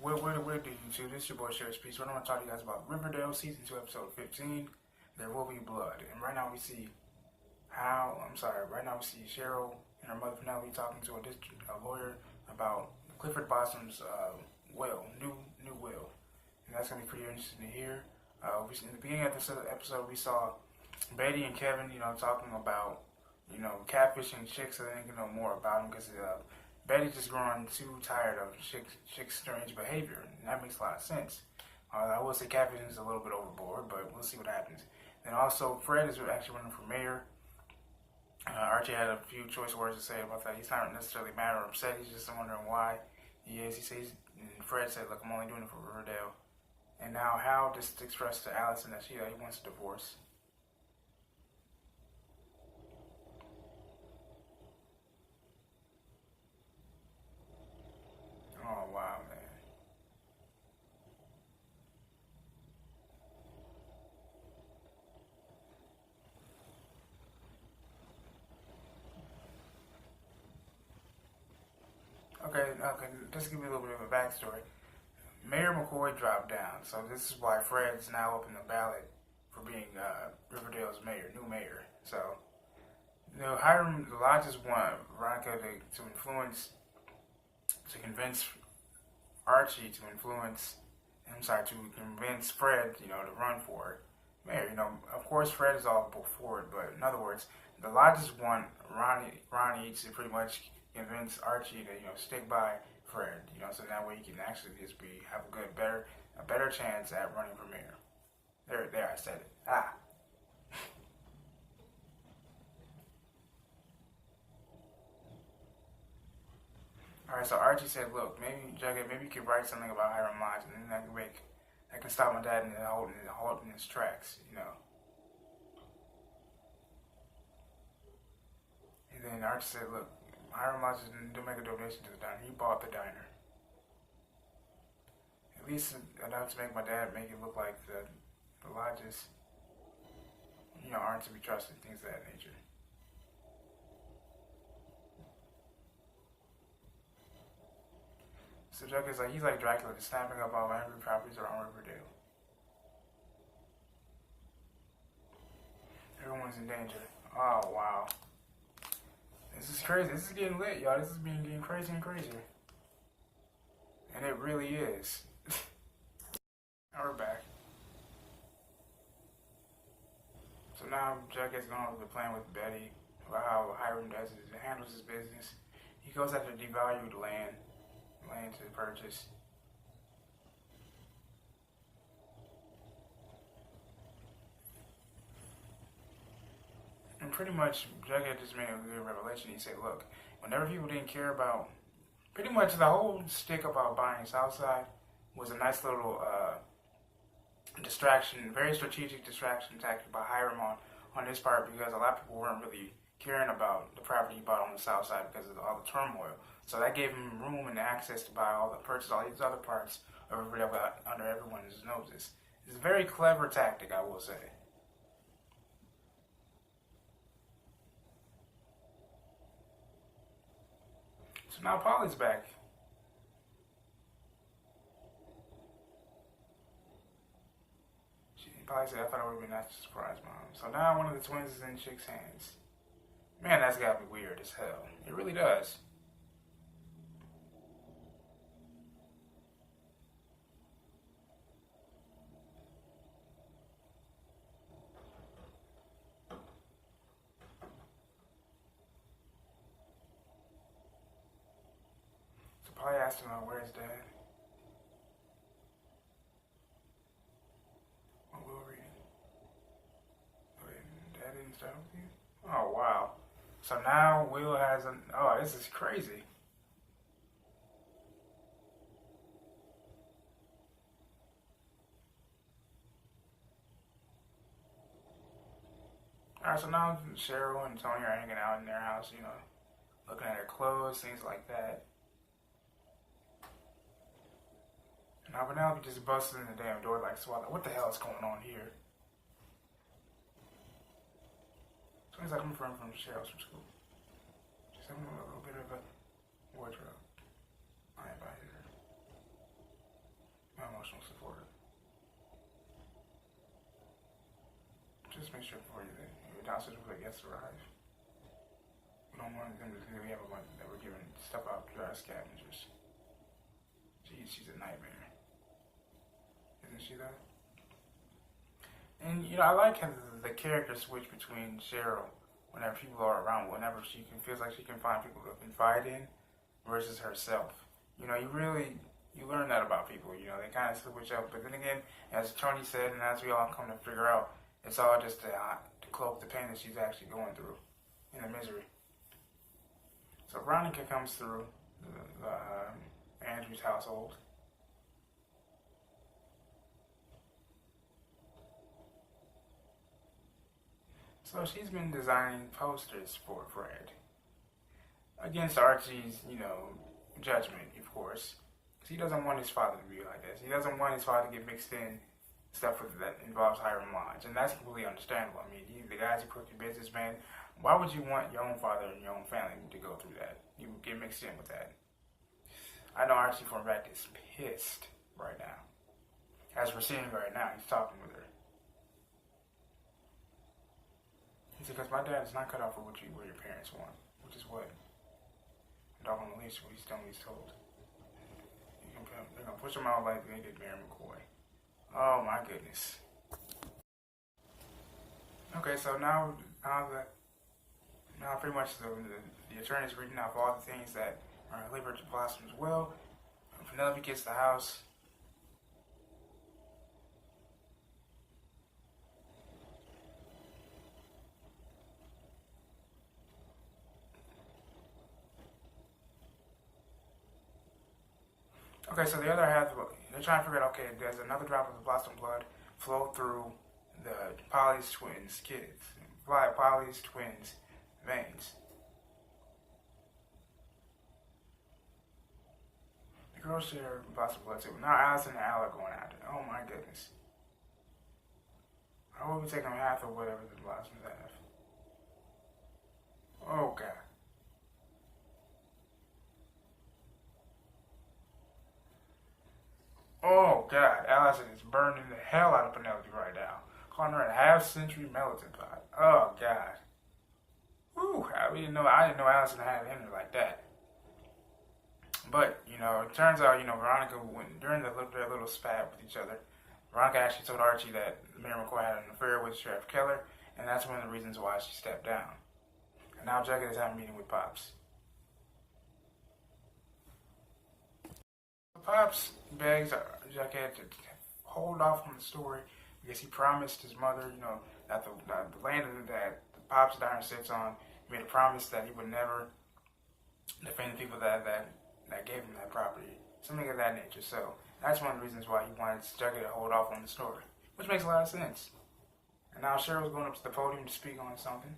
Where do you two? This is your boy Cheryl Peace. What I'm gonna talk to you guys about Riverdale season 2, episode 15. There will be blood. And right now we see Cheryl and her mother Penelope talking to a lawyer about Clifford Blossom's new will, and that's gonna be pretty interesting to hear. In the beginning of this episode, we saw Betty and Kevin, talking about catfishing Chic, so they didn't know more about him because Betty's just growing too tired of Chic's strange behavior, and that makes a lot of sense. I will say catfishing is a little bit overboard, but we'll see what happens. And also, Fred is actually running for mayor. Archie had a few choice words to say about that. He's not necessarily mad or upset. He's just wondering why he is. And Fred said, "Look, I'm only doing it for Riverdale." And now Hal just expressed to Allison that he wants a divorce. Oh, wow, man. Okay, just give me a little bit of a backstory. Mayor McCoy dropped down, so this is why Fred's now up in the ballot for being Riverdale's new mayor. So, Hiram, the Lodges want Veronica to convince Archie to convince Fred, to run for it. Mayor, of course Fred is all for it, but in other words, the Lodges want Ronnie to pretty much convince Archie to, stick by Fred, so that way he can actually just have a better chance at running for mayor. There, I said it. Alright, so Archie said, "Look, Jughead, maybe you could write something about Hiram Lodge, and then that can stop my dad in holding his tracks, And then Archie said, "Look, Hiram Lodge didn't make a donation to the diner. He bought the diner. At least enough to make my dad make it look like the Lodges, aren't to be trusted, things of that nature." So Jughead's he's like Dracula, just snapping up all every properties around Riverdale. Everyone's in danger. Oh, wow. This is crazy. This is getting lit, y'all. This is getting crazier and crazier. And it really is. Now we're back. So now Jughead's going over the plan with Betty about how Hiram handles his business. He goes after devalued land to purchase. And pretty much, Jughead just made a good revelation. He said, "Look, whenever people didn't care about, pretty much the whole stick about buying Southside was a nice little distraction, very strategic distraction tactic by Hiram on his part, because a lot of people weren't really caring about the property he bought on the South Side because of all the turmoil. So that gave him room and access to purchase all these other parts of Riverdale under everyone's noses. It's a very clever tactic, I will say." So now Polly's back. Polly said, "I thought it would be nice to surprise Mom." So now one of the twins is in Chic's hands. Man, that's gotta be weird as hell. It really does. So Polly asked him, "Where's Dad?" What will read? Wait, Dad didn't start with you? Oh, wow. So now Will has oh, this is crazy. Alright, so now Cheryl and Tony are hanging out in their house, looking at her clothes, things like that. Now Penelope just busted in the damn door like Swallow. What the hell is going on here? So he's like, "I'm from Cheryl's from school. She's having a little bit of a wardrobe. I invited her." emotional support. Just make sure before you downstairs before the guests arrive. We don't want them to think we have a bunch that we're giving stuff out to our scavengers. Jeez, she's a nightmare. Isn't she though? And I like how the character switch between Cheryl whenever people are around, whenever feels like she can find people to confide in, versus herself. You learn that about people. They kind of switch up. But then again, as Tony said, and as we all come to figure out, it's all just to cloak the pain that she's actually going through, and the misery. So Veronica comes through Andrew's household. So she's been designing posters for Fred. Against Archie's, judgment, of course. Because he doesn't want his father to be like this. He doesn't want his father to get mixed in stuff that involves hiring lines. And that's completely understandable. I mean, the guy's a crooked businessman. Why would you want your own father and your own family to go through that? You would get mixed in with that. I know Archie for a fact is pissed right now. As we're seeing right now, he's talking with her. He said, because my dad is not cut off for what your parents want, which is what? Dog on the leash, what he's told. They're going to push him out like they did Mary McCoy. Oh my goodness. Okay, so now pretty much the attorney's reading off all the things that are Clifford Blossom's will. Penelope gets the house. Okay, so the other half, they're trying to figure out, okay, there's another drop of the Blossom blood flow through the Polly's twins' kids. Polly's twins' veins. The girls share Blossom blood too. Now Alice and Al are going after it. Oh my goodness. I will be taking half of whatever the Blossoms have. Oh God. Oh God, Allison is burning the hell out of Penelope right now. Calling her a half-century melting pot. Oh God. Whew, I didn't know Allison had it in her like that. But, it turns out, Veronica, during their little spat with each other, Veronica actually told Archie that Mary McCoy had an affair with Sheriff Keller, and that's one of the reasons why she stepped down. And now Jughead is having a meeting with Pops. Pops begs Jughead to hold off on the story because he promised his mother, that the land that Pops Diner sits on, he made a promise that he would never defend the people that gave him that property, something of that nature. So that's one of the reasons why he wanted Jughead to hold off on the story, which makes a lot of sense. And now Cheryl's going up to the podium to speak on something.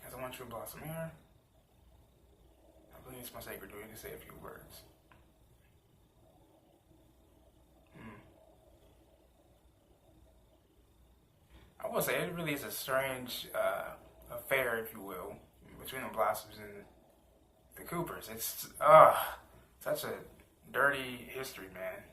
As a one true blossom here, I believe it's my sacred duty to say a few words. I will say it really is a strange affair, if you will, between the Blossoms and the Coopers. It's such a dirty history, man.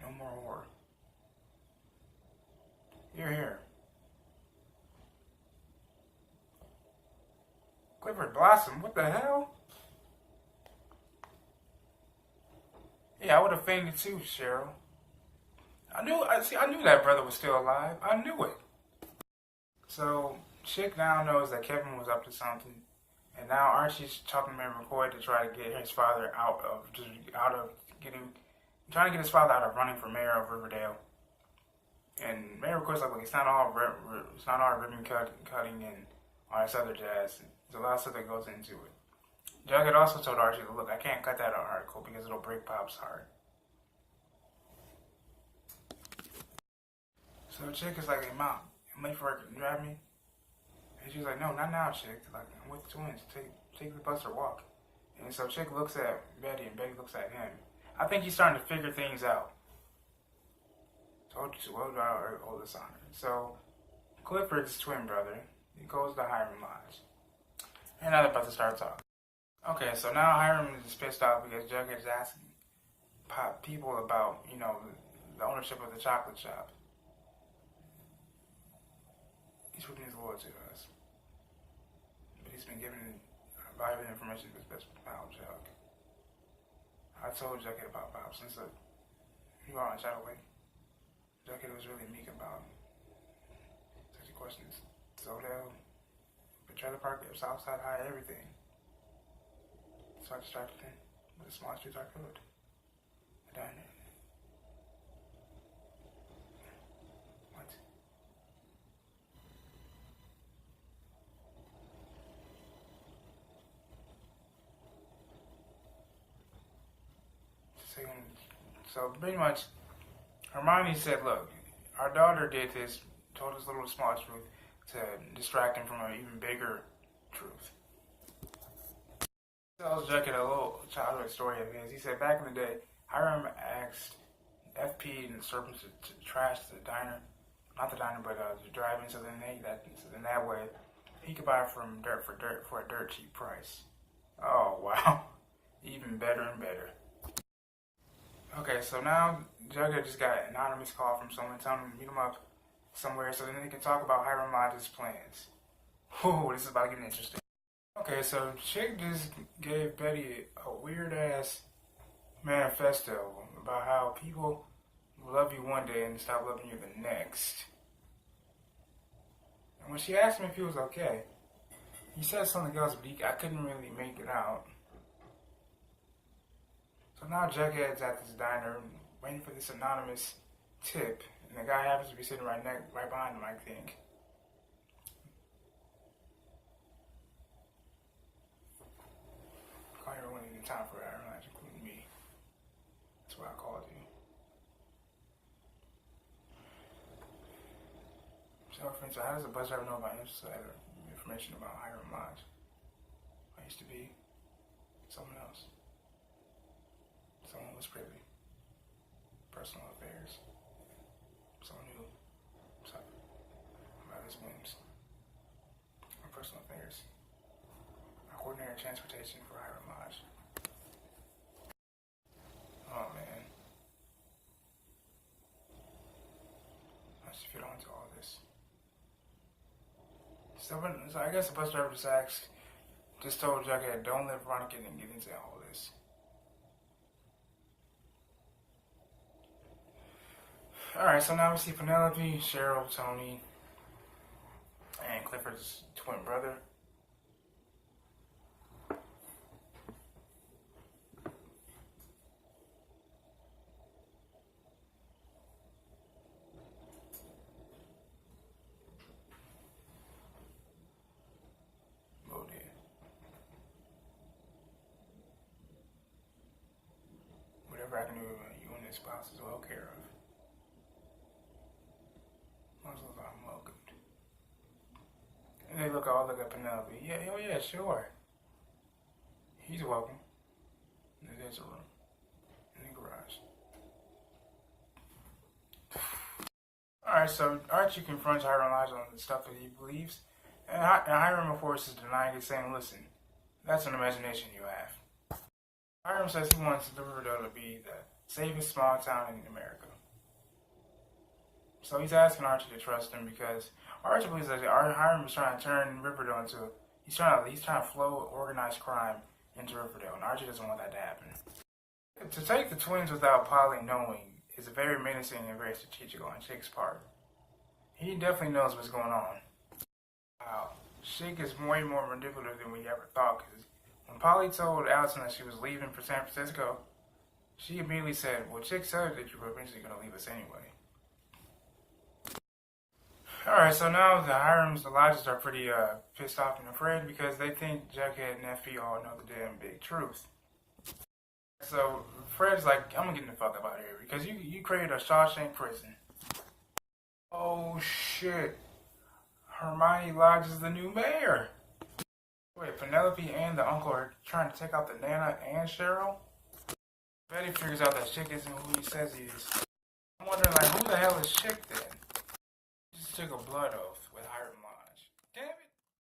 No more war. Here. Clifford Blossom, what the hell? Yeah, I would have fainted too, Cheryl. I knew that brother was still alive. I knew it. So, Chic now knows that Kevin was up to something, and now Archie's talking to Mary McCoy to try to get his father trying to get his father out of running for mayor of Riverdale. And Mary McCoy's like, look, it's not all ribbon cutting and all this other jazz. There's a lot of stuff that goes into it. Jughead also told Archie, look, I can't cut that article because it'll break Pop's heart. So Chic is like, hey, Mom, I'm late for work. Can you drive me? And she's like, no, not now, Chic. Like, I'm with the twins. Take the bus or walk. And so Chic looks at Betty, and Betty looks at him. I think he's starting to figure things out. Told you so, well, our oldest honor. So Clifford's twin brother he goes to Hiram Lodge. And now they're about to start talking. Okay, so now Hiram is pissed off because Jughead is asking people about, the ownership of the chocolate shop. He's proving his loyalty to us. But he's been given valuable information to his best pal, Jug. I told Jughead about Bob since you are on Shadow Way. Jughead was really meek about such questions. Zodell, the trailer park, Southside High, everything. So I distracted him with the small streets I could. A diner. What? So pretty much, Hermione said, look, our daughter did this, told us a little small truth to distract him from an even bigger truth. Tells Jughead a little childhood story of his. He said back in the day, Hiram asked FP and the serpents to trash the diner, not the diner, but the drive-in. So then that way, he could buy from dirt for a dirt cheap price. Oh wow, even better and better. Okay, so now Jughead just got an anonymous call from someone telling him to meet him up somewhere, so then they can talk about Hiram Lodge's plans. Whoa, this is about to get interesting. Okay, so Chic just gave Betty a weird-ass manifesto about how people will love you one day and stop loving you the next. And when she asked him if he was okay, he said something else, but I couldn't really make it out. So now Jughead's at this diner waiting for this anonymous tip, and the guy happens to be sitting right behind him, I think. I call everyone in time for Hiram Lodge, including me. That's why I called you. So how does a bus driver know about insider information about Hiram Lodge? I used to be someone else. Someone was privy. Personal affairs. Someone knew something about his whims. My personal affairs. I coordinated transportation for Hiram Lodge. Oh man. I should fit onto all this. So I guess the bus driver just told Jughead, don't let Veronica and get into all this. Alright, so now we see Penelope, Cheryl, Tony, and Clifford's twin brother. Oh dear. Whatever I can do, you and your spouse is well care of. And they all look at Penelope. Yeah, oh yeah, sure. He's welcome. There's a room in the garage. Alright, so Archie confronts Hiram Lodge on the stuff that he believes. And Hiram, of course, is denying it, saying, listen, that's an imagination you have. Hiram says he wants Riverdale to be the safest small town in America. So he's asking Archie to trust him because Archie believes that Hiram is trying to turn Riverdale into he's trying to flow organized crime into Riverdale, and Archie doesn't want that to happen. To take the twins without Polly knowing is very menacing and very strategic on Chic's part. He definitely knows what's going on. Wow, Chic is way more manipulative than we ever thought. Because when Polly told Allison that she was leaving for San Francisco, she immediately said, "Well, Chic said that you were eventually going to leave us anyway." Alright, so now the Lodges are pretty pissed off and afraid because they think Jughead and FP all know the damn big truth. So Fred's like, I'm gonna get the fuck up out of here because you created a Shawshank prison. Oh shit. Hermione Lodge is the new mayor. Wait, Penelope and the uncle are trying to take out the Nana and Cheryl? Betty figures out that Chic isn't who he says he is. I'm wondering, like, who the hell is Chic then? Took a blood oath with Hiram Lodge.